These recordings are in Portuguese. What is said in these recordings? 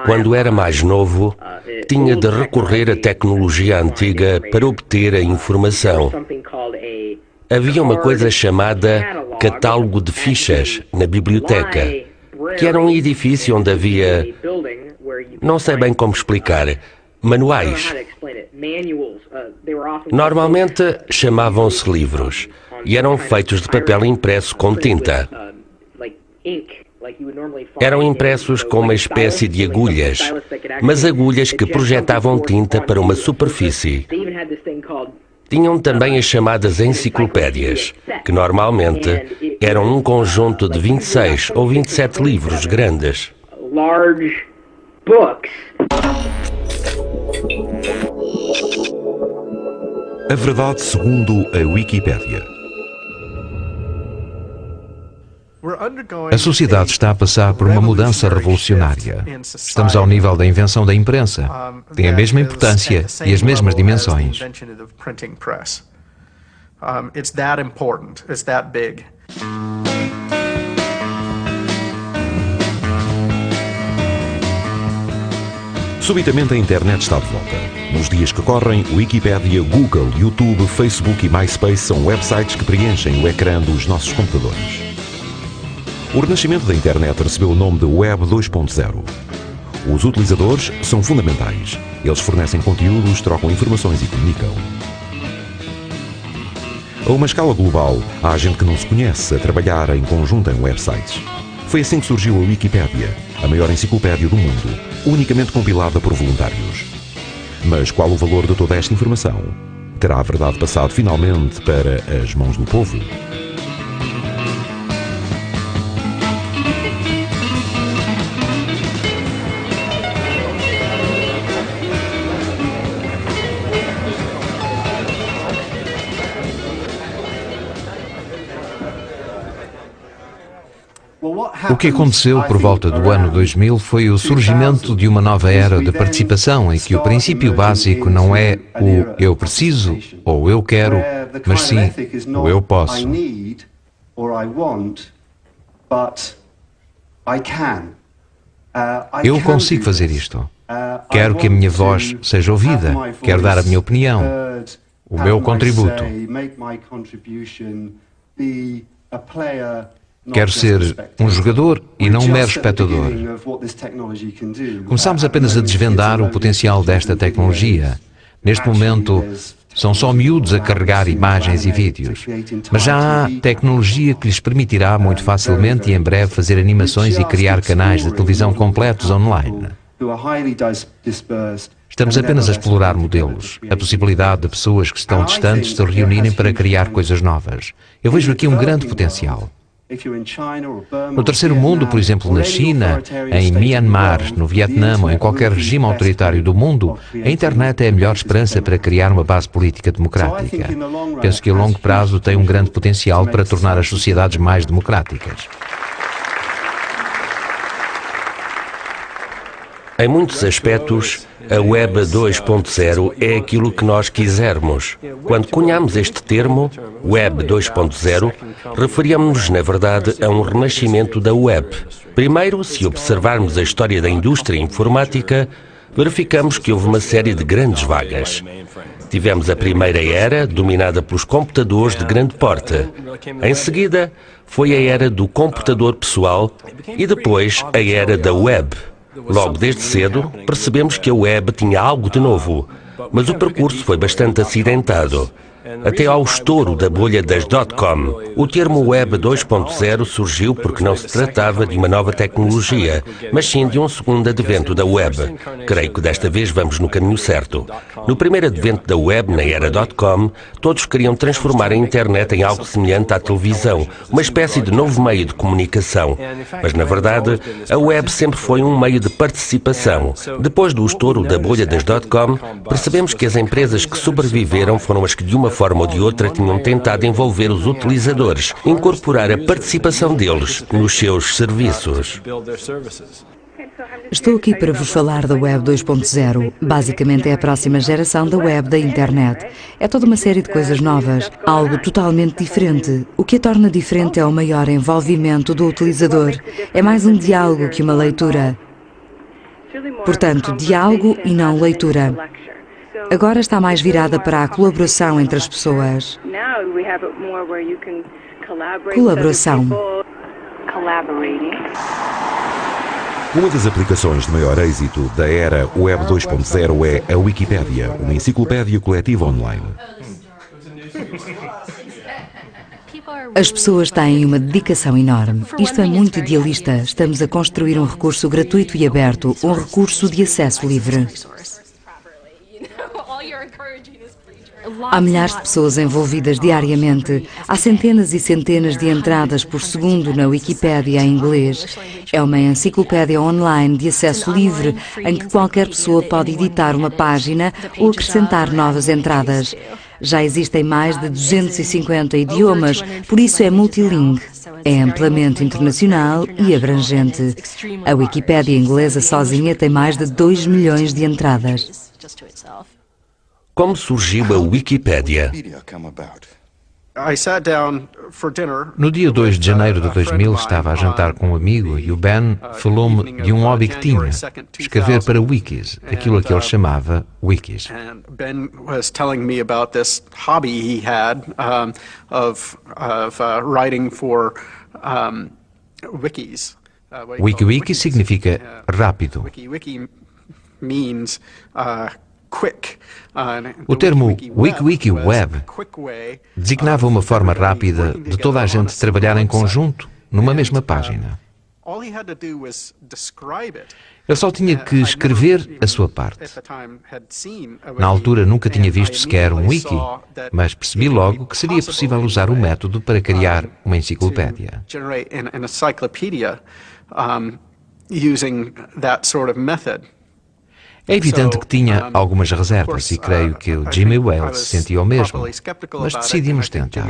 Quando era mais novo, tinha de recorrer à tecnologia antiga para obter a informação. Havia uma coisa chamada catálogo de fichas na biblioteca, que era um edifício onde havia, não sei bem como explicar, manuais. Normalmente chamavam-se livros e eram feitos de papel impresso com tinta. Eram impressos com uma espécie de agulhas, mas agulhas que projetavam tinta para uma superfície. Tinham também as chamadas enciclopédias, que normalmente eram um conjunto de 26 ou 27 livros grandes. A verdade segundo a Wikipédia. A sociedade está a passar por uma mudança revolucionária. Estamos ao nível da invenção da imprensa. Tem a mesma importância e as mesmas dimensões. Subitamente a internet está de volta. Nos dias que correm, Wikipédia, Google, YouTube, Facebook e MySpace são websites que preenchem o ecrã dos nossos computadores. O renascimento da internet recebeu o nome de Web 2.0. Os utilizadores são fundamentais. Eles fornecem conteúdos, trocam informações e comunicam. A uma escala global, há gente que não se conhece a trabalhar em conjunto em websites. Foi assim que surgiu a Wikipédia, a maior enciclopédia do mundo, unicamente compilada por voluntários. Mas qual o valor de toda esta informação? Terá a verdade passado finalmente para as mãos do povo? O que aconteceu por volta do ano 2000 foi o surgimento de uma nova era de participação em que o princípio básico não é o eu preciso ou eu quero, mas sim o eu posso. Eu consigo fazer isto. Quero que a minha voz seja ouvida. Quero dar a minha opinião, o meu contributo. Quero ser um jogador e não um mero espectador. Começamos apenas a desvendar o potencial desta tecnologia. Neste momento, são só miúdos a carregar imagens e vídeos. Mas já há tecnologia que lhes permitirá muito facilmente e em breve fazer animações e criar canais de televisão completos online. Estamos apenas a explorar modelos, a possibilidade de pessoas que estão distantes se reunirem para criar coisas novas. Eu vejo aqui um grande potencial. No terceiro mundo, por exemplo, na China, em Myanmar, no Vietnã ou em qualquer regime autoritário do mundo, a internet é a melhor esperança para criar uma base política democrática. Penso que a longo prazo tem um grande potencial para tornar as sociedades mais democráticas. Em muitos aspectos, a Web 2.0 é aquilo que nós quisermos. Quando cunhamos este termo, Web 2.0, referíamos-nos, na verdade, a um renascimento da web. Primeiro, se observarmos a história da indústria informática, verificamos que houve uma série de grandes vagas. Tivemos a primeira era, dominada pelos computadores de grande porte. Em seguida, foi a era do computador pessoal e depois a era da web. Logo desde cedo, percebemos que a web tinha algo de novo, mas o percurso foi bastante acidentado. Até ao estouro da bolha das .com, o termo Web 2.0 surgiu porque não se tratava de uma nova tecnologia, mas sim de um segundo advento da web. Creio que desta vez vamos no caminho certo. No primeiro advento da web, na era .com, todos queriam transformar a internet em algo semelhante à televisão, uma espécie de novo meio de comunicação. Mas, na verdade, a web sempre foi um meio de participação. Depois do estouro da bolha das .com, percebemos que as empresas que sobreviveram foram as que, de uma forma ou de outra, tinham tentado envolver os utilizadores, incorporar a participação deles nos seus serviços. Estou aqui para vos falar da Web 2.0. Basicamente é a próxima geração da web da internet. É toda uma série de coisas novas, algo totalmente diferente. O que a torna diferente é o maior envolvimento do utilizador. É mais um diálogo que uma leitura. Portanto, diálogo e não leitura. Agora está mais virada para a colaboração entre as pessoas. Colaboração. Uma das aplicações de maior êxito da era Web 2.0 é a Wikipédia, uma enciclopédia coletiva online. As pessoas têm uma dedicação enorme. Isto é muito idealista. Estamos a construir um recurso gratuito e aberto, um recurso de acesso livre. Há milhares de pessoas envolvidas diariamente. Há centenas e centenas de entradas por segundo na Wikipédia em inglês. É uma enciclopédia online de acesso livre, em que qualquer pessoa pode editar uma página ou acrescentar novas entradas. Já existem mais de 250 idiomas, por isso é multilingue. É amplamente internacional e abrangente. A Wikipédia inglesa sozinha tem mais de 2 milhões de entradas. Como surgiu a Wikipédia? No dia 2 de janeiro de 2000 estava a jantar com um amigo e o Ben falou-me de um hobby que tinha, escrever para wikis, aquilo a que ele chamava wikis. Ben was telling me about this hobby he had of writing for wikis. Wiki significa rápido. Wiki means quick. O termo Wiki Web designava uma forma rápida de toda a gente trabalhar em conjunto numa mesma página. Ele só tinha que escrever a sua parte. Na altura nunca tinha visto sequer um wiki, mas percebi logo que seria possível usar o método para criar uma enciclopédia. É evidente que tinha algumas reservas e creio que o Jimmy Wales sentia o mesmo, mas decidimos tentar.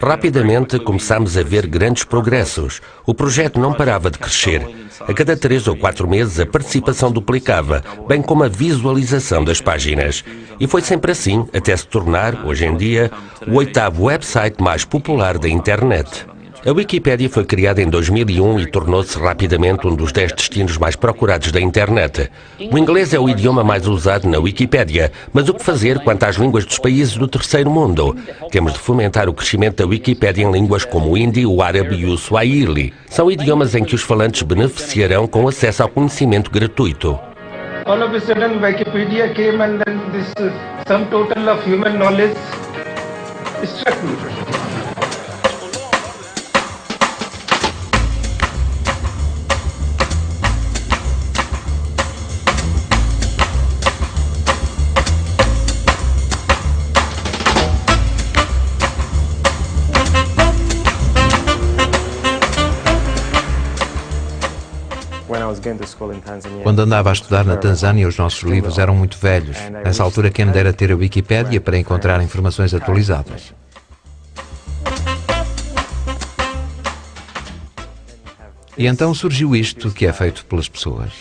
Rapidamente começámos a ver grandes progressos. O projeto não parava de crescer. A cada 3 ou 4 meses a participação duplicava, bem como a visualização das páginas. E foi sempre assim, até se tornar, hoje em dia, o 8º website mais popular da internet. A Wikipédia foi criada em 2001 e tornou-se rapidamente um dos 10 destinos mais procurados da internet. O inglês é o idioma mais usado na Wikipédia, mas o que fazer quanto às línguas dos países do terceiro mundo? Temos de fomentar o crescimento da Wikipédia em línguas como o hindi, o árabe e o swahili. São idiomas em que os falantes beneficiarão com acesso ao conhecimento gratuito. All of a sudden Wikipedia came and then this sum total of human knowledge struck me. Quando andava a estudar na Tanzânia, os nossos livros eram muito velhos. Nessa altura, quem me dera ter a Wikipédia para encontrar informações atualizadas. E então surgiu isto que é feito pelas pessoas.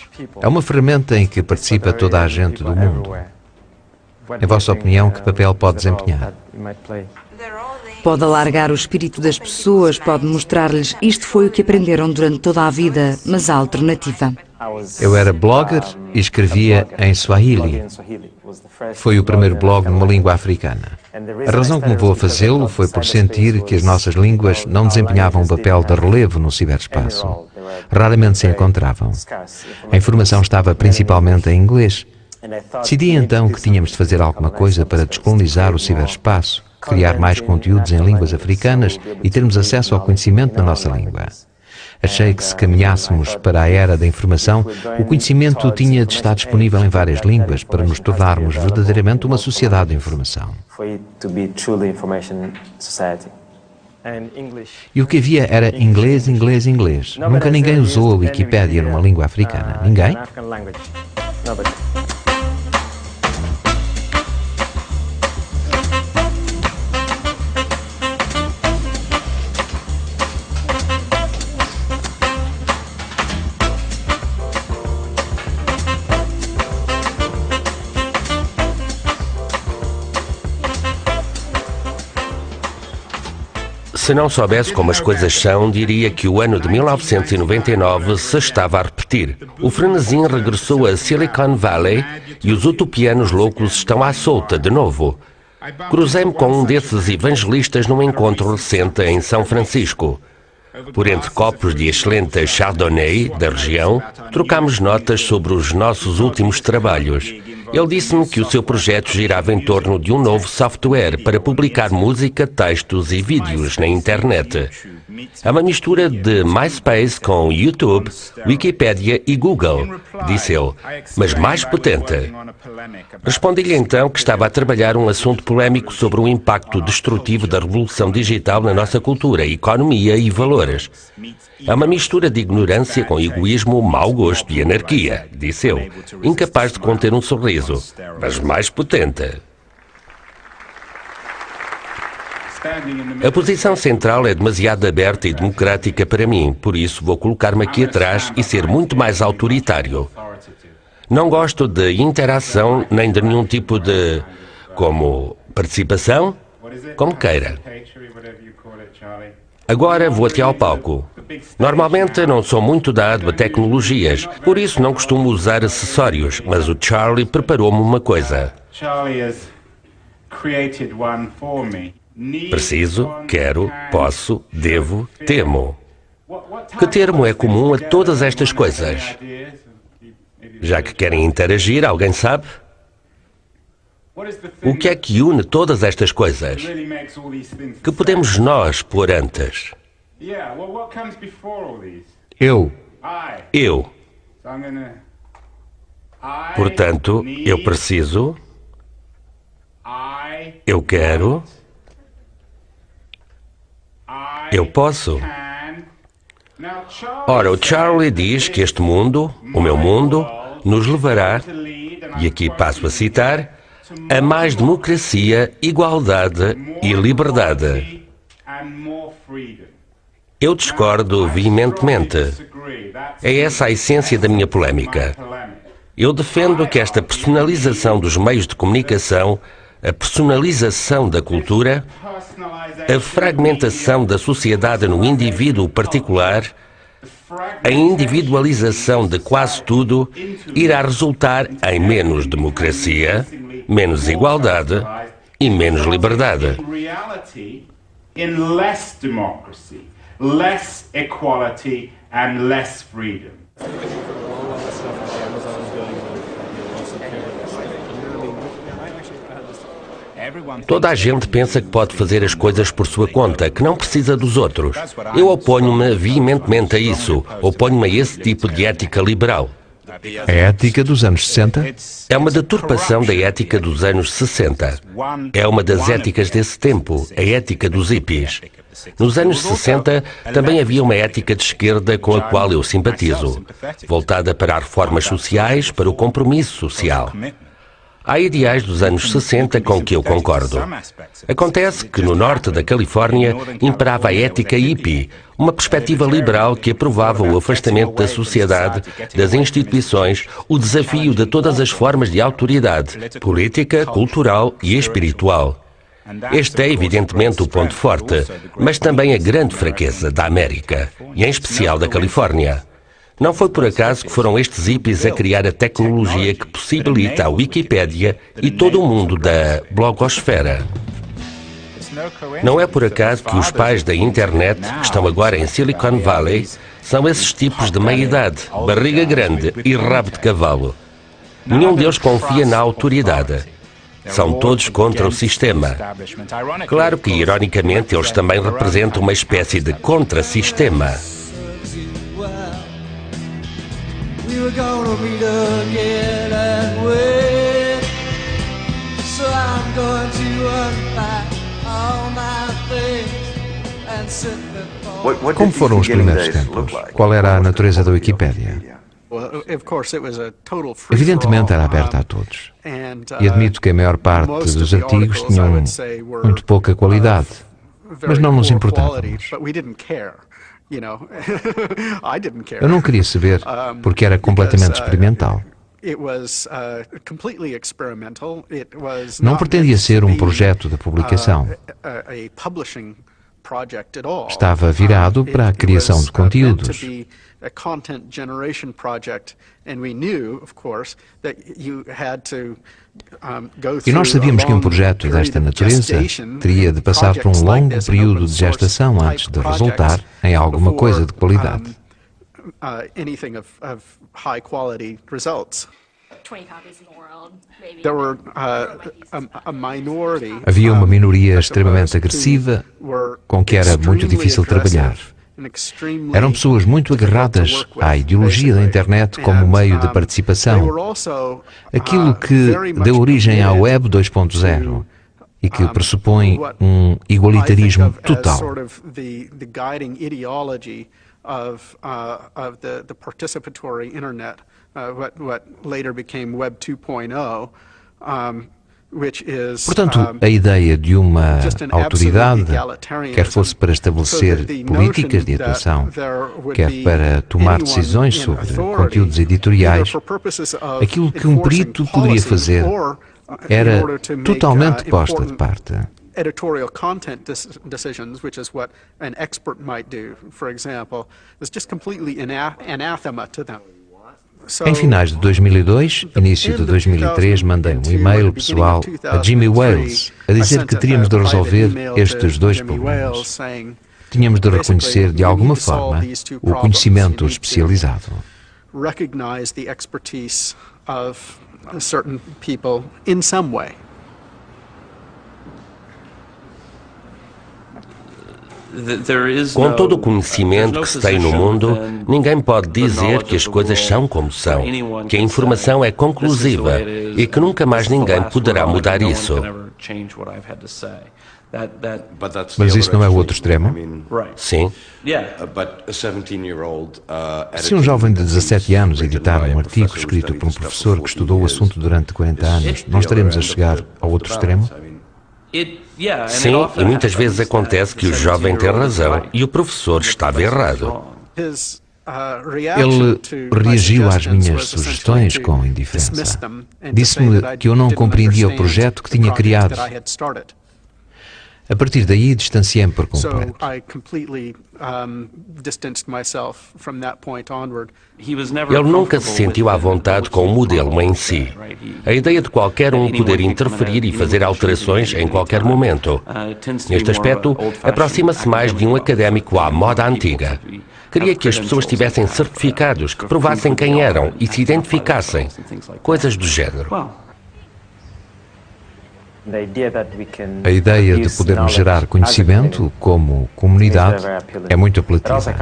É uma ferramenta em que participa toda a gente do mundo. Em vossa opinião, que papel pode desempenhar? Pode alargar o espírito das pessoas, pode mostrar-lhes isto foi o que aprenderam durante toda a vida, mas há alternativa. Eu era blogger e escrevia em Swahili. Foi o primeiro blog numa língua africana. A razão que me levou a fazê-lo foi por sentir que as nossas línguas não desempenhavam um papel de relevo no ciberespaço. Raramente se encontravam. A informação estava principalmente em inglês. Decidi então que tínhamos de fazer alguma coisa para descolonizar o ciberespaço, criar mais conteúdos em línguas africanas e termos acesso ao conhecimento na nossa língua. Achei que se caminhássemos para a era da informação, o conhecimento tinha de estar disponível em várias línguas para nos tornarmos verdadeiramente uma sociedade de informação. E o que havia era inglês, inglês, inglês. Nunca ninguém usou a Wikipédia numa língua africana. Ninguém? Se não soubesse como as coisas são, diria que o ano de 1999 se estava a repetir. O frenesim regressou a Silicon Valley e os utopianos loucos estão à solta de novo. Cruzei-me com um desses evangelistas num encontro recente em São Francisco. Por entre copos de excelente Chardonnay da região, trocámos notas sobre os nossos últimos trabalhos. Ele disse-me que o seu projeto girava em torno de um novo software para publicar música, textos e vídeos na internet. É uma mistura de MySpace com YouTube, Wikipedia e Google, disse ele, mas mais potente. Respondi-lhe então que estava a trabalhar um assunto polémico sobre o impacto destrutivo da revolução digital na nossa cultura, economia e valores. É uma mistura de ignorância com egoísmo, mau gosto e anarquia, disse eu, incapaz de conter um sorriso, mas mais potente. A posição central é demasiado aberta e democrática para mim, por isso vou colocar-me aqui atrás e ser muito mais autoritário. Não gosto de interação nem de nenhum tipo de... como participação, como queira. Agora vou até ao palco. Normalmente não sou muito dado a tecnologias, por isso não costumo usar acessórios, mas o Charlie preparou-me uma coisa. Preciso, quero, posso, devo, temo. Que termo é comum a todas estas coisas? Já que querem interagir, alguém sabe? O que é que une todas estas coisas? Que podemos nós pôr antes? Eu. Portanto, eu preciso, eu quero, eu posso. Ora, o Charlie diz que este mundo, o meu mundo, nos levará, e aqui passo a citar, a mais democracia, igualdade e liberdade. Eu discordo veementemente. É essa a essência da minha polémica. Eu defendo que esta personalização dos meios de comunicação, a personalização da cultura, a fragmentação da sociedade no indivíduo particular, a individualização de quase tudo, irá resultar em menos democracia, menos igualdade e menos liberdade. Toda a gente pensa que pode fazer as coisas por sua conta, que não precisa dos outros. Eu oponho-me veementemente a isso. Oponho-me a esse tipo de ética liberal. A ética dos anos 60? É uma deturpação da ética dos anos 60. É uma das éticas desse tempo, a ética dos hippies. Nos anos 60 também havia uma ética de esquerda com a qual eu simpatizo, voltada para as reformas sociais, para o compromisso social. Há ideais dos anos 60 com que eu concordo. Acontece que no norte da Califórnia imperava a ética hippie, uma perspectiva liberal que aprovava o afastamento da sociedade, das instituições, o desafio de todas as formas de autoridade, política, cultural e espiritual. Este é evidentemente o ponto forte, mas também a grande fraqueza da América, e em especial da Califórnia. Não foi por acaso que foram estes hippies a criar a tecnologia que possibilita a Wikipédia e todo o mundo da blogosfera. Não é por acaso que os pais da internet, que estão agora em Silicon Valley, são esses tipos de meia-idade, barriga grande e rabo de cavalo. Nenhum deles confia na autoridade. São todos contra o sistema. Claro que, ironicamente, eles também representam uma espécie de contra-sistema. Como foram os primeiros tempos? Qual era a natureza da Wikipédia? Evidentemente era aberta a todos. E admito que a maior parte dos artigos tinham muito pouca qualidade, mas não nos importávamos. Eu não queria saber, porque era completamente experimental. Não pretendia ser um projeto de publicação. Estava virado para a criação de conteúdos. E nós sabíamos que um projeto desta natureza teria de passar por um longo período de gestação antes de resultar em alguma coisa de qualidade. Havia uma minoria extremamente agressiva com que era muito difícil trabalhar. Eram pessoas muito agarradas à ideologia da internet como meio de participação. Aquilo que deu origem à Web 2.0 e que pressupõe um igualitarismo total. Portanto, a ideia de uma autoridade, quer fosse para estabelecer políticas de atuação, quer para tomar decisões sobre conteúdos editoriais, aquilo que um perito poderia fazer era totalmente posta de parte. Editorial content decisions, which is what an expert might do, for example, is just completely anathema to them. Em finais de 2002, início de 2003, mandei um e-mail pessoal a Jimmy Wales a dizer que teríamos de resolver estes dois problemas. Tínhamos de reconhecer de alguma forma o conhecimento especializado. Recognize the expertise of certain people in some way. Com todo o conhecimento que se tem no mundo, ninguém pode dizer que as coisas são como são, que a informação é conclusiva e que nunca mais ninguém poderá mudar isso. Mas isso não é o outro extremo? Sim. Se um jovem de 17 anos editar um artigo escrito por um professor que estudou o assunto durante 40 anos, não estaremos a chegar ao outro extremo? Sim, e muitas vezes acontece que o jovem tem razão e o professor estava errado. Ele reagiu às minhas sugestões com indiferença. Disse-me que eu não compreendia o projeto que tinha criado. A partir daí, distanciei-me por completo. Ele nunca se sentiu à vontade com o modelo em si. A ideia de qualquer um poder interferir e fazer alterações em qualquer momento. Neste aspecto, aproxima-se mais de um académico à moda antiga. Queria que as pessoas tivessem certificados que provassem quem eram e se identificassem. Coisas do género. A ideia de podermos gerar conhecimento como comunidade é muito apelativa.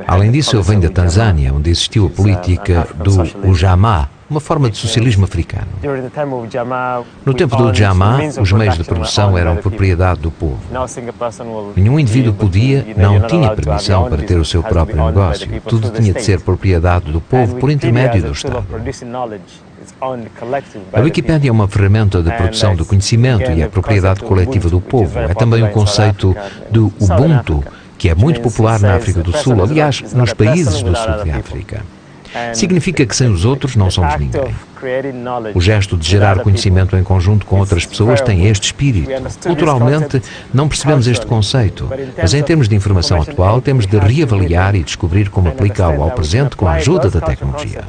Além disso, eu venho da Tanzânia, onde existiu a política do Ujamaa, uma forma de socialismo africano. No tempo do Ujamaa, os meios de produção eram propriedade do povo. Nenhum indivíduo podia, não tinha permissão para ter o seu próprio negócio. Tudo tinha de ser propriedade do povo por intermédio do Estado. A Wikipédia é uma ferramenta de produção do conhecimento e é propriedade coletiva do povo. É também o conceito do Ubuntu, que é muito popular na África do Sul, aliás, nos países do sul de África. Significa que sem os outros não somos ninguém. O gesto de gerar conhecimento em conjunto com outras pessoas tem este espírito. Culturalmente, não percebemos este conceito, mas em termos de informação atual, temos de reavaliar e descobrir como aplicá-lo ao presente com a ajuda da tecnologia.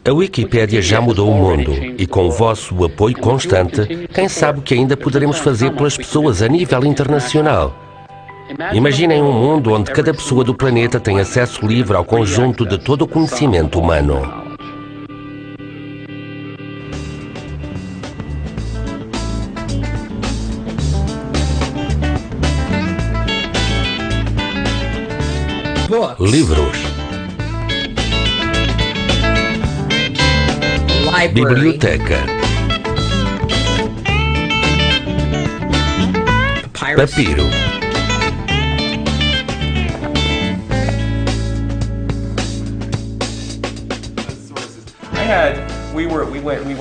A Wikipédia já mudou o mundo e com o vosso apoio constante, quem sabe o que ainda poderemos fazer pelas pessoas a nível internacional. Imaginem um mundo onde cada pessoa do planeta tem acesso livre ao conjunto de todo o conhecimento humano. Livros. Biblioteca. Papiro.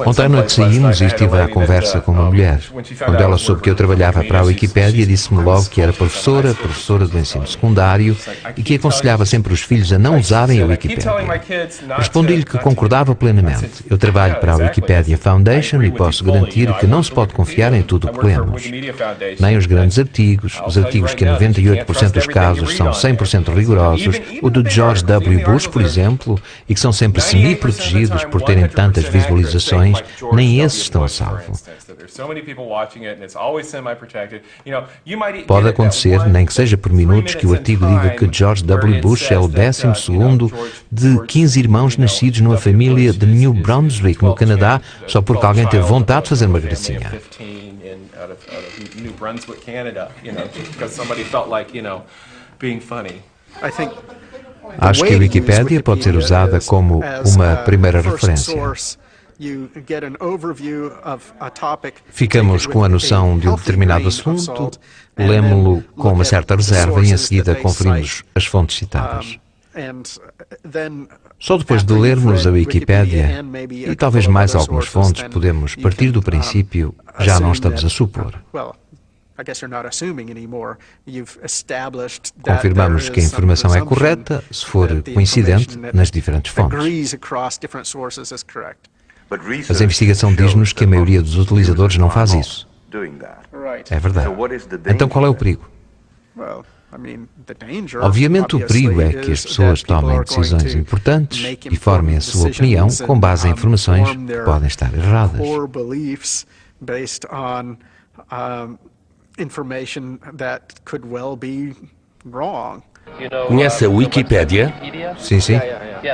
Ontem à noite saímos e estive à conversa com uma mulher. Quando ela soube que eu trabalhava para a Wikipédia, disse-me logo que era professora do ensino secundário e que aconselhava sempre os filhos a não usarem a Wikipédia. Respondi-lhe que concordava plenamente. Eu trabalho para a Wikipedia Foundation e posso garantir que não se pode confiar em tudo o que lemos. Nem os grandes artigos, os artigos que em 98% dos casos são 100% rigorosos, o do George W. Bush, por exemplo, e que são sempre semi-protegidos por terem tantas visualizações, nem esses estão a salvo. Pode acontecer, nem que seja por minutos, que o artigo diga que George W. Bush é o 12º de 15 irmãos nascidos numa família de New Brunswick, no Canadá, só porque alguém teve vontade de fazer uma gracinha. Acho que a Wikipédia pode ser usada como uma primeira referência. Ficamos com a noção de um determinado assunto, lemo-lo com uma certa reserva e em seguida conferimos as fontes citadas. Só depois de lermos a Wikipédia e talvez mais algumas fontes, podemos partir do princípio, já não estamos a supor. Confirmamos que a informação é correta se for coincidente nas diferentes fontes. Mas a investigação diz-nos que a maioria dos utilizadores não faz isso. É verdade. Então qual é o perigo? Obviamente o perigo é que as pessoas tomem decisões importantes e formem a sua opinião com base em informações que podem estar erradas. Conhece a Wikipédia? Sim, sim.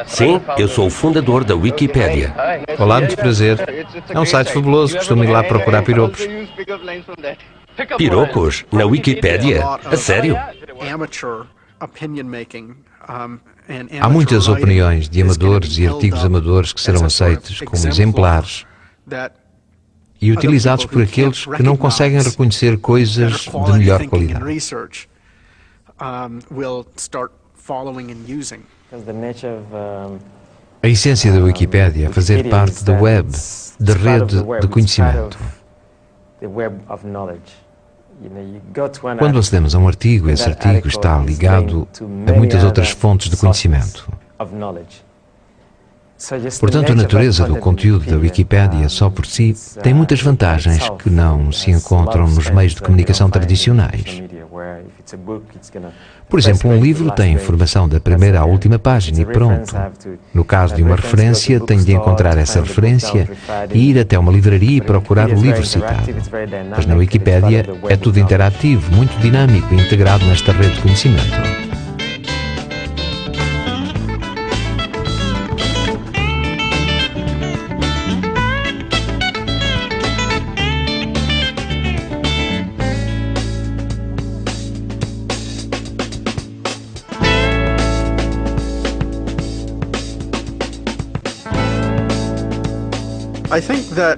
Sim, eu sou o fundador da Wikipédia. Olá, muito prazer. É um site fabuloso, costumo ir lá procurar piropos. Pirocos? Na Wikipédia? A sério? Há muitas opiniões de amadores e artigos amadores que serão aceitos como exemplares e utilizados por aqueles que não conseguem reconhecer coisas de melhor qualidade. A essência da Wikipédia é fazer parte da web, da rede de conhecimento. Quando acedemos a um artigo, esse artigo está ligado a muitas outras fontes de conhecimento. Portanto, a natureza do conteúdo da Wikipédia só por si tem muitas vantagens que não se encontram nos meios de comunicação tradicionais. Por exemplo, um livro tem informação da primeira à última página e pronto. No caso de uma referência, tem de encontrar essa referência e ir até uma livraria e procurar o livro citado. Mas na Wikipédia é tudo interativo, muito dinâmico e integrado nesta rede de conhecimento.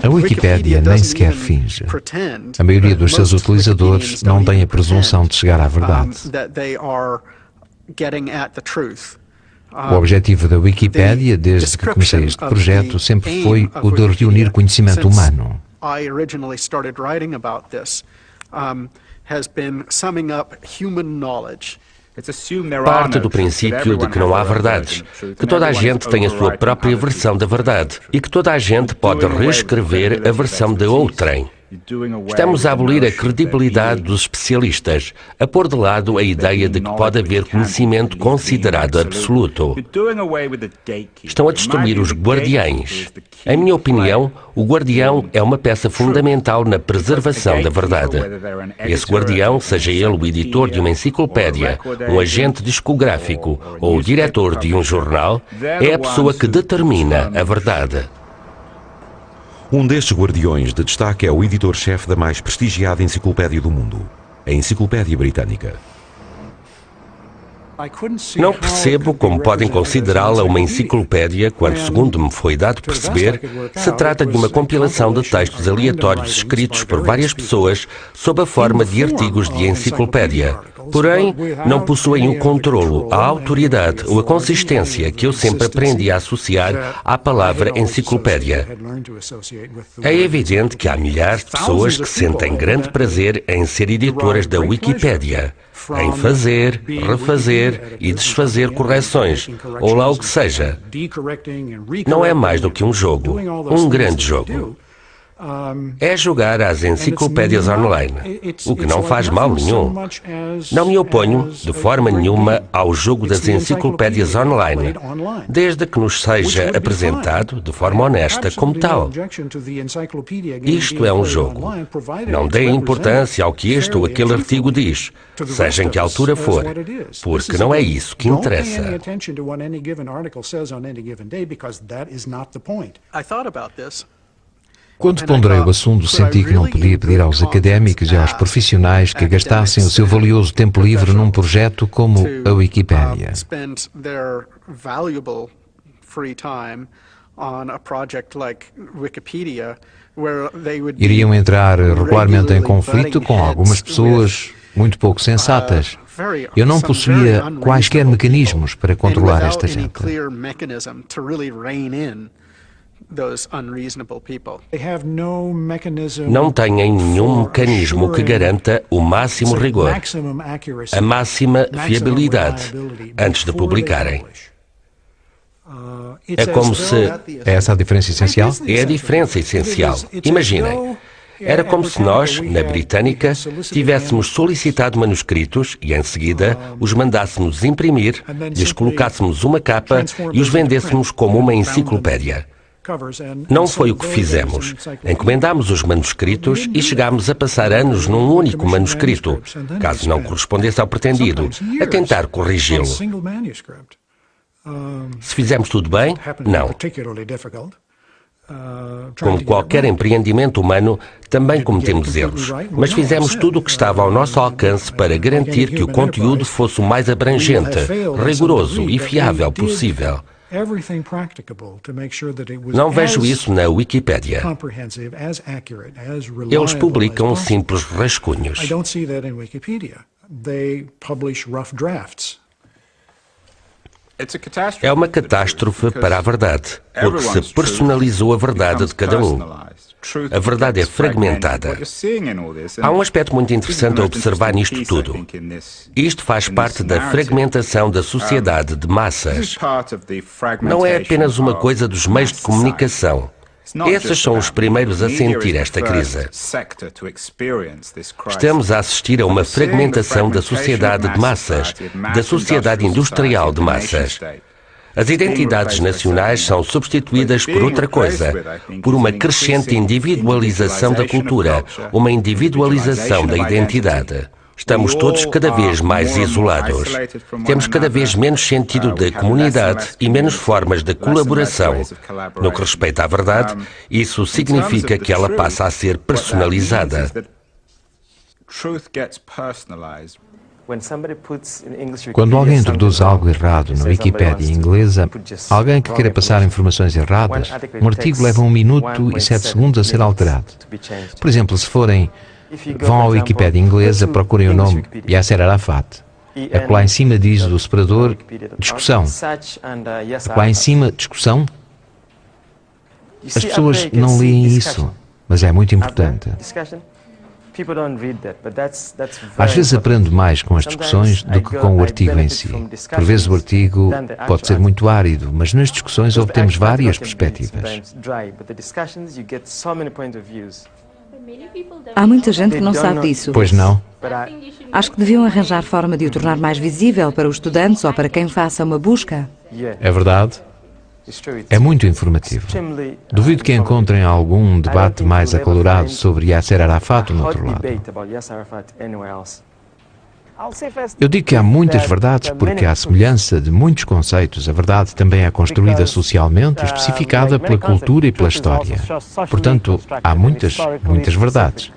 A Wikipédia nem sequer finge. A maioria dos seus utilizadores não tem a presunção de chegar à verdade. O objetivo da Wikipédia, desde que comecei este projeto, sempre foi o de reunir conhecimento humano. Parte do princípio de que não há verdades, que toda a gente tem a sua própria versão da verdade e que toda a gente pode reescrever a versão de outrem. Estamos a abolir a credibilidade dos especialistas, a pôr de lado a ideia de que pode haver conhecimento considerado absoluto. Estão a destruir os guardiães. Em minha opinião, o guardião é uma peça fundamental na preservação da verdade. Esse guardião, seja ele o editor de uma enciclopédia, um agente discográfico ou o diretor de um jornal, é a pessoa que determina a verdade. Um destes guardiões de destaque é o editor-chefe da mais prestigiada enciclopédia do mundo, a Enciclopédia Britânica. Não percebo como podem considerá-la uma enciclopédia quando, segundo me foi dado perceber, se trata de uma compilação de textos aleatórios escritos por várias pessoas sob a forma de artigos de enciclopédia. Porém, não possuem o controlo, a autoridade ou a consistência que eu sempre aprendi a associar à palavra enciclopédia. É evidente que há milhares de pessoas que sentem grande prazer em ser editoras da Wikipédia, em fazer, refazer e desfazer correções, ou lá o que seja. Não é mais do que um jogo, um grande jogo. É jogar às enciclopédias online, o que não faz mal nenhum. Não me oponho, de forma nenhuma, ao jogo das enciclopédias online, desde que nos seja apresentado de forma honesta como tal. Isto é um jogo. Não dê importância ao que este ou aquele artigo diz, seja em que altura for, porque não é isso que interessa. Quando ponderei o assunto, senti que não podia pedir aos académicos e aos profissionais que gastassem o seu valioso tempo livre num projeto como a Wikipédia. Iriam entrar regularmente em conflito com algumas pessoas muito pouco sensatas. Eu não possuía quaisquer mecanismos para controlar esta gente. Não têm nenhum mecanismo que garanta o máximo rigor, a máxima fiabilidade, antes de publicarem. É como se... É essa a diferença essencial? É a diferença essencial. Imaginem, era como se nós, na Britânica, tivéssemos solicitado manuscritos e, em seguida, os mandássemos imprimir, lhes colocássemos uma capa e os vendêssemos como uma enciclopédia. Não foi o que fizemos. Encomendámos os manuscritos e chegámos a passar anos num único manuscrito, caso não correspondesse ao pretendido, a tentar corrigi-lo. Se fizemos tudo bem, não. Como qualquer empreendimento humano, também cometemos erros, mas fizemos tudo o que estava ao nosso alcance para garantir que o conteúdo fosse o mais abrangente, rigoroso e fiável possível. Não vejo isso na Wikipédia. Eles publicam simples rascunhos. É uma catástrofe para a verdade, porque se personalizou a verdade de cada um. A verdade é fragmentada. Há um aspecto muito interessante a observar nisto tudo. Isto faz parte da fragmentação da sociedade de massas. Não é apenas uma coisa dos meios de comunicação. Esses são os primeiros a sentir esta crise. Estamos a assistir a uma fragmentação da sociedade de massas, da sociedade industrial de massas. As identidades nacionais são substituídas por outra coisa, por uma crescente individualização da cultura, uma individualização da identidade. Estamos todos cada vez mais isolados. Temos cada vez menos sentido de comunidade e menos formas de colaboração. No que respeita à verdade, isso significa que ela passa a ser personalizada. Quando alguém introduz algo errado na Wikipédia inglesa, alguém que queira passar informações erradas, um artigo leva 1 minuto e 7 segundos a ser alterado. Por exemplo, se forem, vão à Wikipédia inglesa, procurem o nome Yasser Arafat. Acolá em cima diz do separador, discussão. Acolá em cima, discussão. As pessoas não leem isso, mas é muito importante. Às vezes aprendo mais com as discussões do que com o artigo em si. Por vezes o artigo pode ser muito árido, mas nas discussões obtemos várias perspectivas. Há muita gente que não sabe disso. Pois não? Acho que deviam arranjar forma de o tornar mais visível para os estudantes ou para quem faça uma busca. É verdade. É muito informativo. Duvido que encontrem algum debate mais acalorado sobre Yasser Arafat no outro lado. Eu digo que há muitas verdades porque, à semelhança de muitos conceitos, a verdade também é construída socialmente e especificada pela cultura e pela história. Portanto, há muitas verdades.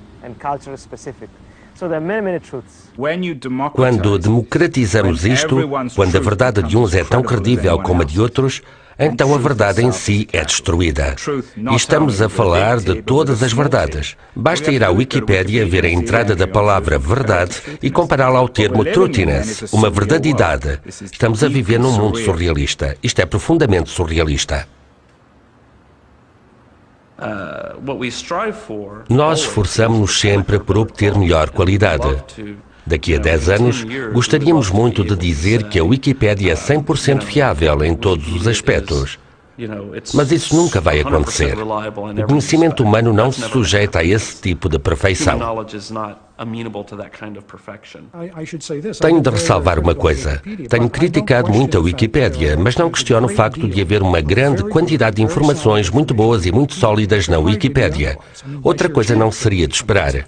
Quando democratizamos isto, quando a verdade de uns é tão credível como a de outros, então a verdade em si é destruída. E estamos a falar de todas as verdades. Basta ir à Wikipédia, ver a entrada da palavra verdade e compará-la ao termo truthiness, uma verdadidade. Estamos a viver num mundo surrealista. Isto é profundamente surrealista. Nós esforçamos-nos sempre por obter melhor qualidade. Daqui a 10 anos, gostaríamos muito de dizer que a Wikipédia é 100% fiável em todos os aspectos. Mas isso nunca vai acontecer. O conhecimento humano não se sujeita a esse tipo de perfeição. Tenho de ressalvar uma coisa. Tenho criticado muito a Wikipédia, mas não questiono o facto de haver uma grande quantidade de informações muito boas e muito sólidas na Wikipédia. Outra coisa não seria de esperar.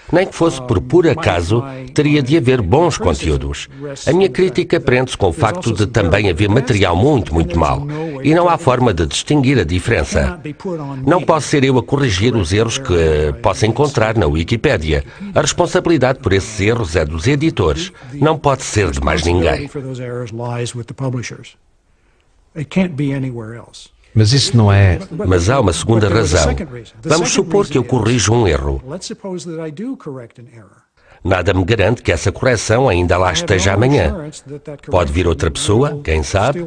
Nem que fosse por puro acaso, teria de haver bons conteúdos. A minha crítica prende-se com o facto de também haver material muito mau. E não há forma de distinguir a diferença. Não posso ser eu a corrigir os erros que possa encontrar na Wikipédia. A responsabilidade por esses erros é dos editores. Não pode ser de mais ninguém. Mas isso não é... Mas há uma segunda razão. Vamos supor que eu corrijo um erro. Nada me garante que essa correção ainda lá esteja amanhã. Pode vir outra pessoa, quem sabe?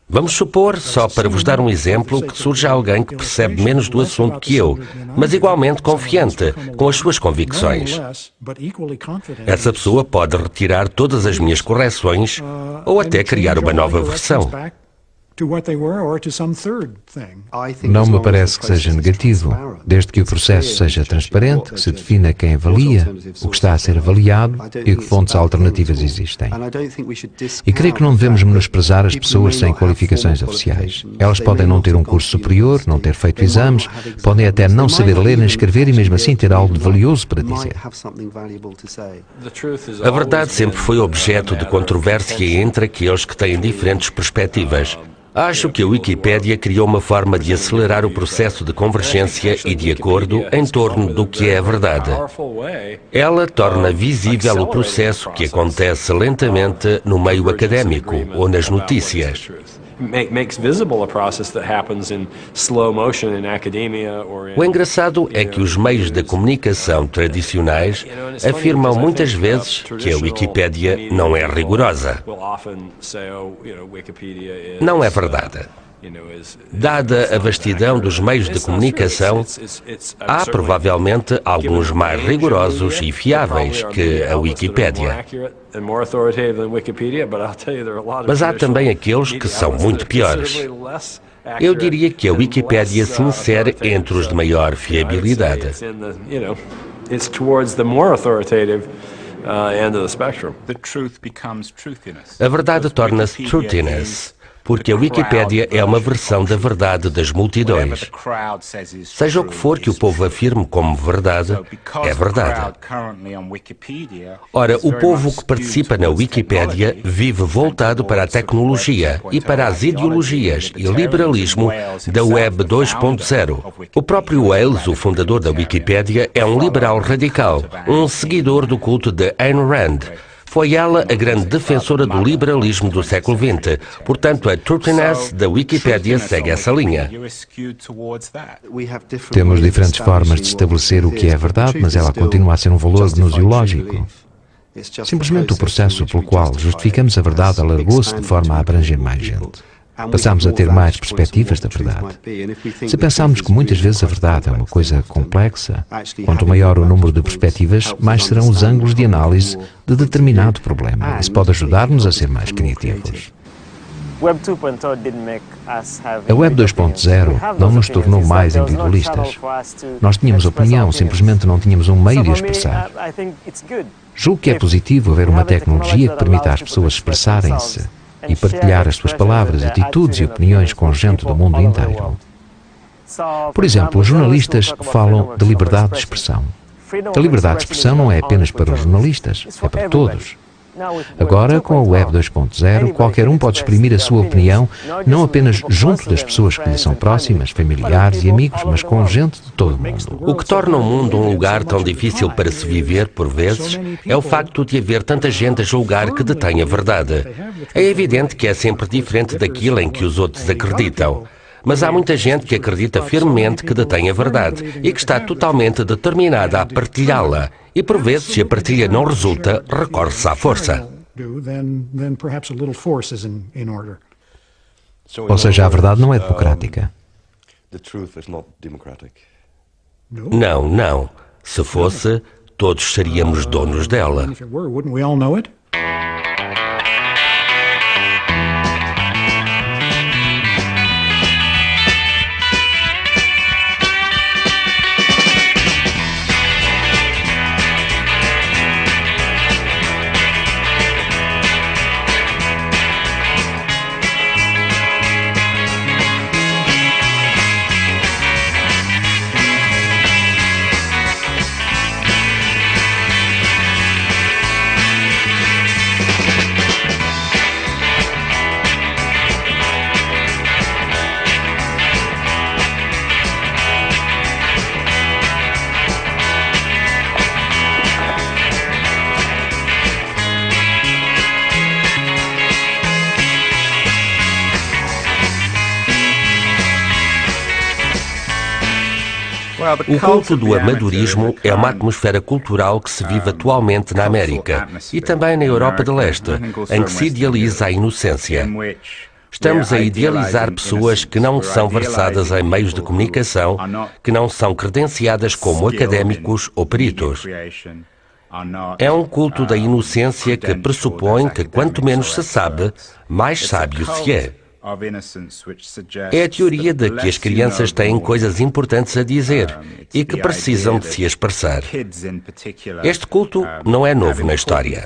Vamos supor, só para vos dar um exemplo, que surja alguém que percebe menos do assunto que eu, mas igualmente confiante, com as suas convicções. Essa pessoa pode retirar todas as minhas correções ou até criar uma nova versão. Não me parece que seja negativo, desde que o processo seja transparente, que se defina quem avalia, o que está a ser avaliado e que fontes alternativas existem. E creio que não devemos menosprezar as pessoas sem qualificações oficiais. Elas podem não ter um curso superior, não ter feito exames, podem até não saber ler nem escrever e mesmo assim ter algo de valioso para dizer. A verdade sempre foi objeto de controvérsia entre aqueles que têm diferentes perspectivas. Acho que a Wikipédia criou uma forma de acelerar o processo de convergência e de acordo em torno do que é a verdade. Ela torna visível o processo que acontece lentamente no meio académico ou nas notícias. O engraçado é que os meios de comunicação tradicionais afirmam muitas vezes que a Wikipédia não é rigorosa. Não é verdade. Dada a vastidão dos meios de comunicação, há provavelmente alguns mais rigorosos e fiáveis que a Wikipédia. Mas há também aqueles que são muito piores. Eu diria que a Wikipédia se insere entre os de maior fiabilidade. A verdade torna-se truthiness, porque a Wikipédia é uma versão da verdade das multidões. Seja o que for que o povo afirme como verdade, é verdade. Ora, o povo que participa na Wikipédia vive voltado para a tecnologia e para as ideologias e liberalismo da Web 2.0. O próprio Wales, o fundador da Wikipédia, é um liberal radical, um seguidor do culto de Ayn Rand. Foi ela a grande defensora do liberalismo do século XX. Portanto, a truthiness da Wikipédia segue essa linha. Temos diferentes formas de estabelecer o que é verdade, mas ela continua a ser um valor gnosiológico. Simplesmente o processo pelo qual justificamos a verdade alargou-se de forma a abranger mais gente. Passamos a ter mais perspectivas da verdade. Se pensarmos que muitas vezes a verdade é uma coisa complexa, quanto maior o número de perspectivas, mais serão os ângulos de análise de determinado problema. Isso pode ajudar-nos a ser mais criativos. A Web 2.0 não nos tornou mais individualistas. Nós tínhamos opinião, simplesmente não tínhamos um meio de a expressar. Julgo que é positivo haver uma tecnologia que permita às pessoas expressarem-se e partilhar as suas palavras, atitudes e opiniões com gente do mundo inteiro. Por exemplo, os jornalistas falam de liberdade de expressão. A liberdade de expressão não é apenas para os jornalistas, é para todos. Agora, com a Web 2.0, qualquer um pode exprimir a sua opinião, não apenas junto das pessoas que lhe são próximas, familiares e amigos, mas com gente de todo o mundo. O que torna o mundo um lugar tão difícil para se viver, por vezes, é o facto de haver tanta gente a julgar que detém a verdade. É evidente que é sempre diferente daquilo em que os outros acreditam. Mas há muita gente que acredita firmemente que detém a verdade e que está totalmente determinada a partilhá-la. E por vezes, se a partilha não resulta, recorre-se à força. Ou seja, a verdade não é democrática. Não, não. Se fosse, todos seríamos donos dela. O culto do amadorismo é uma atmosfera cultural que se vive atualmente na América e também na Europa de Leste, em que se idealiza a inocência. Estamos a idealizar pessoas que não são versadas em meios de comunicação, que não são credenciadas como académicos ou peritos. É um culto da inocência que pressupõe que quanto menos se sabe, mais sábio se é. É a teoria de que as crianças têm coisas importantes a dizer e que precisam de se expressar. Este culto não é novo na história.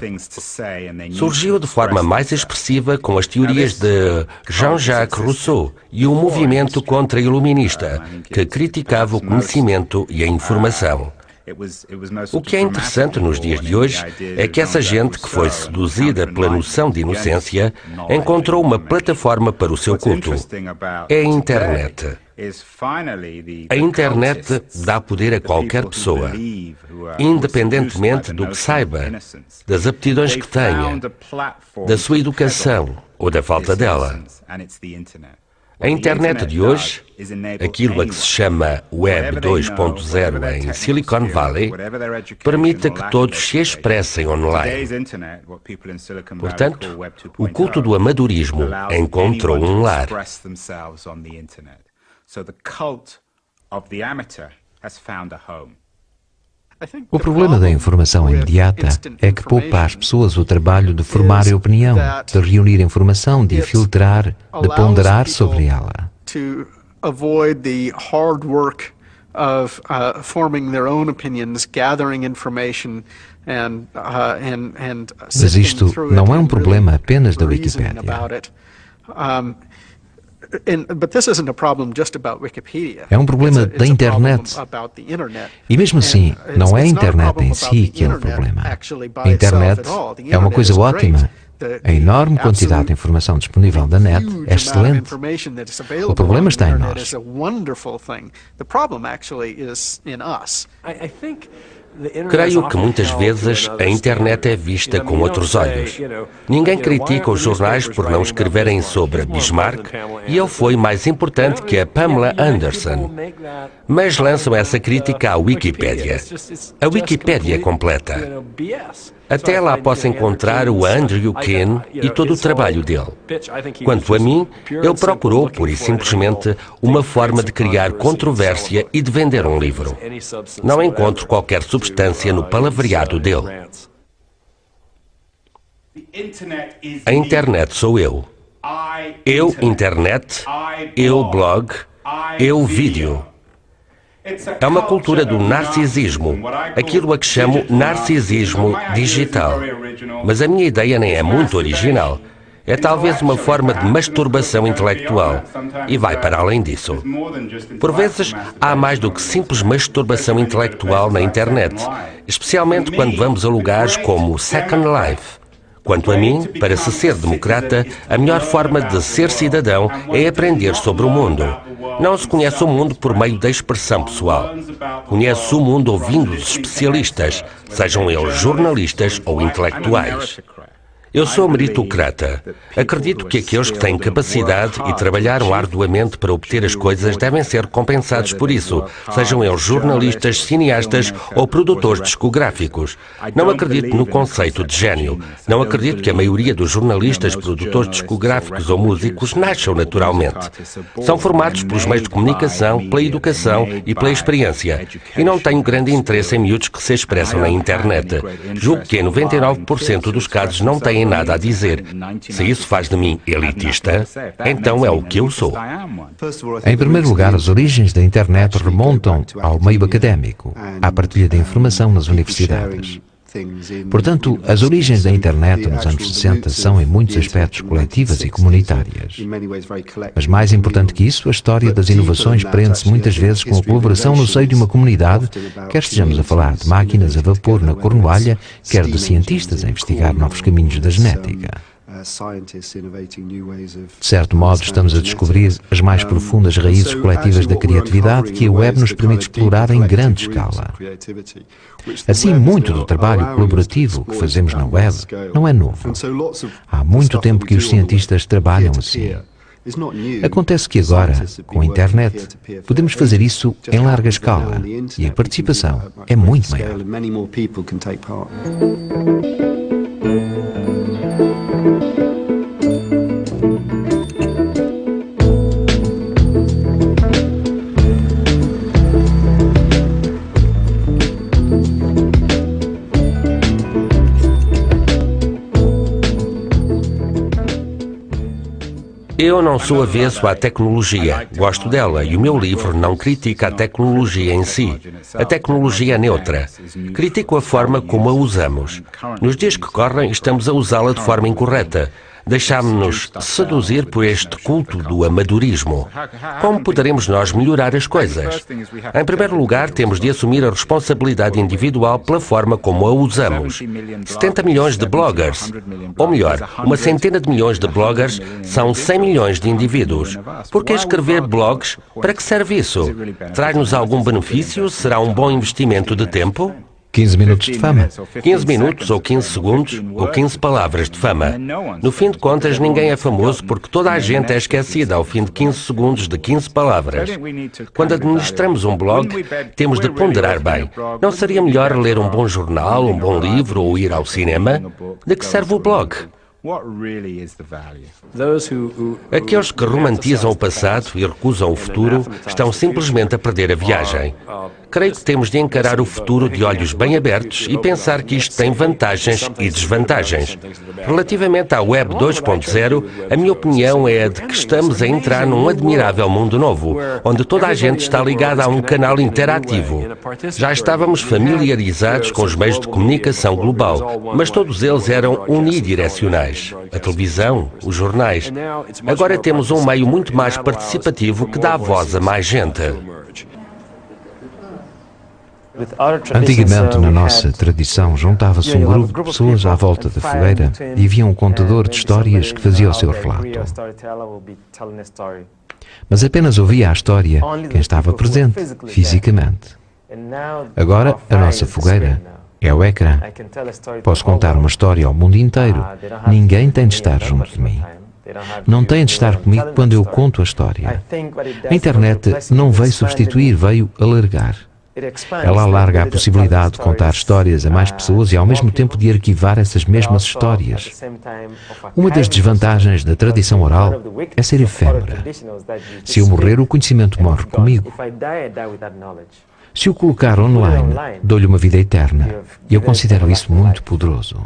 Surgiu de forma mais expressiva com as teorias de Jean-Jacques Rousseau e o movimento contra-iluminista, que criticava o conhecimento e a informação. O que é interessante nos dias de hoje é que essa gente que foi seduzida pela noção de inocência encontrou uma plataforma para o seu culto. É a internet. A internet dá poder a qualquer pessoa, independentemente do que saiba, das aptidões que tenha, da sua educação ou da falta dela. A internet de hoje, aquilo a que se chama Web 2.0 em Silicon Valley, permite que todos se expressem online. Portanto, o culto do amadorismo encontrou um lar. O problema da informação imediata é que poupa às pessoas o trabalho de formarem opinião, de reunir informação, de filtrar, de ponderar sobre ela. Mas isto não é um problema apenas da Wikipédia. É um problema da internet. E mesmo assim, não é a internet em si que é um problema. A internet é uma coisa ótima. A enorme quantidade de informação disponível da net é excelente. O problema está em nós. Creio que muitas vezes a internet é vista com outros olhos. Ninguém critica os jornais por não escreverem sobre Bismarck e ele foi mais importante que a Pamela Anderson. Mas lançam essa crítica à Wikipédia. A Wikipédia é completa. Até lá posso encontrar o Andrew Keen e todo o trabalho dele. Quanto a mim, ele procurou, pura e simplesmente, uma forma de criar controvérsia e de vender um livro. Não encontro qualquer substância no palavreado dele. A internet sou eu. Eu, internet. Eu, blog. Eu, vídeo. É uma cultura do narcisismo, aquilo a que chamo narcisismo digital. Mas a minha ideia nem é muito original. É talvez uma forma de masturbação intelectual e vai para além disso. Por vezes, há mais do que simples masturbação intelectual na internet, especialmente quando vamos a lugares como Second Life, Quanto a mim, para se ser democrata, a melhor forma de ser cidadão é aprender sobre o mundo. Não se conhece o mundo por meio da expressão pessoal. Conhece o mundo ouvindo os especialistas, sejam eles jornalistas ou intelectuais. Eu sou meritocrata. Acredito que aqueles que têm capacidade e trabalharam arduamente para obter as coisas devem ser compensados por isso, sejam eles jornalistas, cineastas ou produtores discográficos. Não acredito no conceito de gênio. Não acredito que a maioria dos jornalistas, produtores discográficos ou músicos nasçam naturalmente. São formados pelos meios de comunicação, pela educação e pela experiência. E não tenho grande interesse em miúdos que se expressam na internet. Julgo que em 99% dos casos não têm nada a dizer. Se isso faz de mim elitista, então é o que eu sou. Em primeiro lugar, as origens da internet remontam ao meio académico, à partilha de informação nas universidades. Portanto, as origens da internet nos anos 60 são, em muitos aspectos, coletivas e comunitárias. Mas mais importante que isso, a história das inovações prende-se muitas vezes com a colaboração no seio de uma comunidade, quer estejamos a falar de máquinas a vapor na Cornualha, quer de cientistas a investigar novos caminhos da genética. De certo modo, estamos a descobrir as mais profundas raízes coletivas da criatividade que a web nos permite explorar em grande escala. Assim, muito do trabalho colaborativo que fazemos na web não é novo. Há muito tempo que os cientistas trabalham assim. Acontece que agora, com a internet, podemos fazer isso em larga escala e a participação é muito maior. Eu não sou avesso à tecnologia, gosto dela e o meu livro não critica a tecnologia em si. A tecnologia é neutra. Critico a forma como a usamos. Nos dias que correm, estamos a usá-la de forma incorreta. Deixámos-nos seduzir por este culto do amadorismo. Como poderemos nós melhorar as coisas? Em primeiro lugar, temos de assumir a responsabilidade individual pela forma como a usamos. 70 milhões de bloggers, ou melhor, uma centena de milhões de bloggers são 100 milhões de indivíduos. Por que escrever blogs? Para que serve isso? Traz-nos algum benefício? Será um bom investimento de tempo? 15 minutos de fama. 15 minutos, ou 15 segundos, ou 15 palavras de fama. No fim de contas, ninguém é famoso porque toda a gente é esquecida ao fim de 15 segundos de 15 palavras. Quando administramos um blog, temos de ponderar bem. Não seria melhor ler um bom jornal, um bom livro ou ir ao cinema? De que serve o blog? Aqueles que romantizam o passado e recusam o futuro estão simplesmente a perder a viagem. Creio que temos de encarar o futuro de olhos bem abertos e pensar que isto tem vantagens e desvantagens. Relativamente à Web 2.0, a minha opinião é a de que estamos a entrar num admirável mundo novo, onde toda a gente está ligada a um canal interativo. Já estávamos familiarizados com os meios de comunicação global, mas todos eles eram unidirecionais. A televisão, os jornais. Agora temos um meio muito mais participativo que dá voz a mais gente. Antigamente, na nossa tradição, juntava-se um grupo de pessoas à volta da fogueira e havia um contador de histórias que fazia o seu relato. Mas apenas ouvia a história quem estava presente, fisicamente. Agora, a nossa fogueira é o ecrã. Posso contar uma história ao mundo inteiro. Ninguém tem de estar junto de mim. Não tem de estar comigo quando eu conto a história. A internet não veio substituir, veio alargar. Ela alarga a possibilidade de contar histórias a mais pessoas e ao mesmo tempo de arquivar essas mesmas histórias. Uma das desvantagens da tradição oral é ser efêmera. Se eu morrer, o conhecimento morre comigo. Se o colocar online, dou-lhe uma vida eterna. E eu considero isso muito poderoso.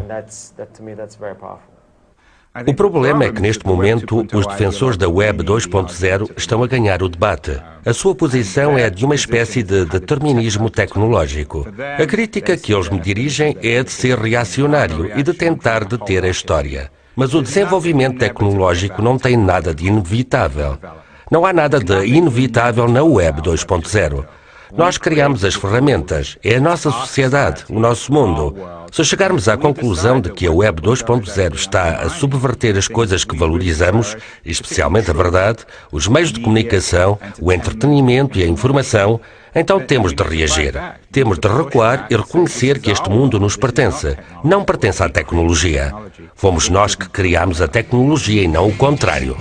O problema é que, neste momento, os defensores da Web 2.0 estão a ganhar o debate. A sua posição é a de uma espécie de determinismo tecnológico. A crítica que eles me dirigem é a de ser reacionário e de tentar deter a história. Mas o desenvolvimento tecnológico não tem nada de inevitável. Não há nada de inevitável na Web 2.0. Nós criamos as ferramentas, é a nossa sociedade, o nosso mundo. Se chegarmos à conclusão de que a Web 2.0 está a subverter as coisas que valorizamos, especialmente a verdade, os meios de comunicação, o entretenimento e a informação, então temos de reagir. Temos de recuar e reconhecer que este mundo nos pertence. Não pertence à tecnologia. Fomos nós que criámos a tecnologia e não o contrário.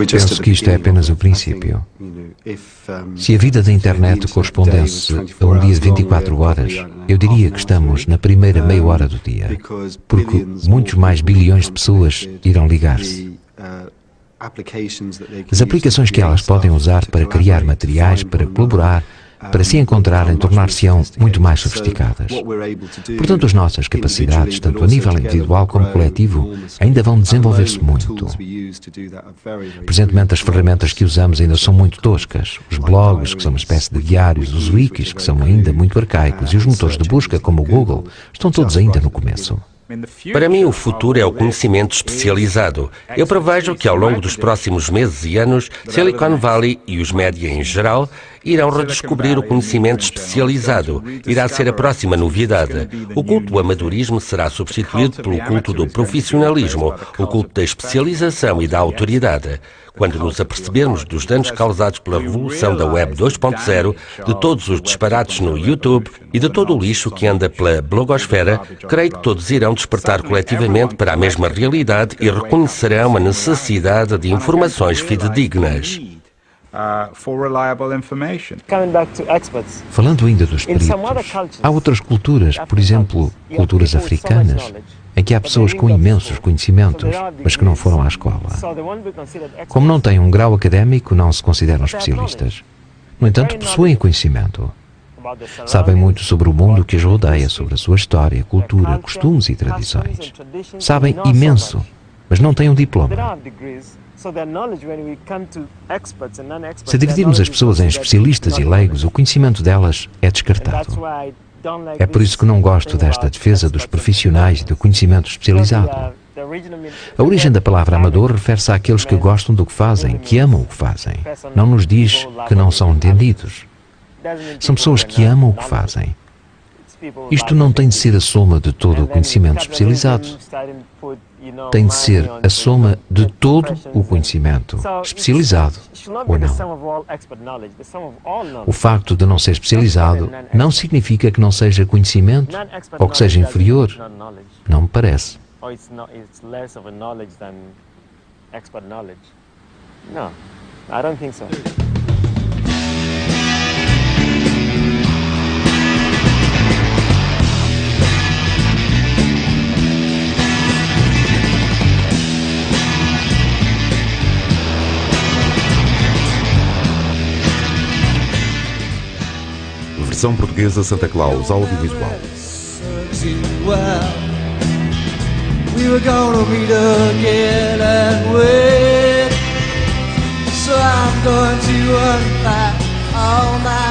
Penso que isto é apenas o princípio. Se a vida da internet correspondesse a um dia de 24 horas, eu diria que estamos na primeira meia hora do dia, porque muitos mais bilhões de pessoas irão ligar-se. As aplicações que elas podem usar para criar materiais, para colaborar, para se encontrarem, tornar-se-ão muito mais sofisticadas. Portanto, as nossas capacidades, tanto a nível individual como coletivo, ainda vão desenvolver-se muito. Presentemente, as ferramentas que usamos ainda são muito toscas. Os blogs, que são uma espécie de diários, os wikis, que são ainda muito arcaicos, e os motores de busca, como o Google, estão todos ainda no começo. Para mim, o futuro é o conhecimento especializado. Eu prevejo que, ao longo dos próximos meses e anos, Silicon Valley e os média em geral irão redescobrir o conhecimento especializado. Irá ser a próxima novidade. O culto do amadorismo será substituído pelo culto do profissionalismo, o culto da especialização e da autoridade. Quando nos apercebermos dos danos causados pela revolução da Web 2.0, de todos os disparates no YouTube e de todo o lixo que anda pela blogosfera, creio que todos irão despertar coletivamente para a mesma realidade e reconhecerão a necessidade de informações fidedignas. Falando ainda dos peritos, há outras culturas, por exemplo, culturas africanas, em que há pessoas com imensos conhecimentos, mas que não foram à escola. Como não têm um grau académico, não se consideram especialistas. No entanto, possuem conhecimento. Sabem muito sobre o mundo que os rodeia, sobre a sua história, cultura, costumes e tradições. Sabem imenso, mas não têm um diploma. Se dividirmos as pessoas em especialistas e leigos, o conhecimento delas é descartado. É por isso que não gosto desta defesa dos profissionais e do conhecimento especializado. A origem da palavra amador refere-se àqueles que gostam do que fazem, que amam o que fazem. Não nos diz que não são entendidos. São pessoas que amam o que fazem. Isto não tem de ser a soma de todo o conhecimento especializado. Tem de ser a soma de todo o conhecimento, especializado ou não. O facto de não ser especializado não significa que não seja conhecimento ou que seja inferior. Não me parece. Versão portuguesa Santa Claus, audiovisual. We were gonna meet again and wait. So I'm going to unpack all my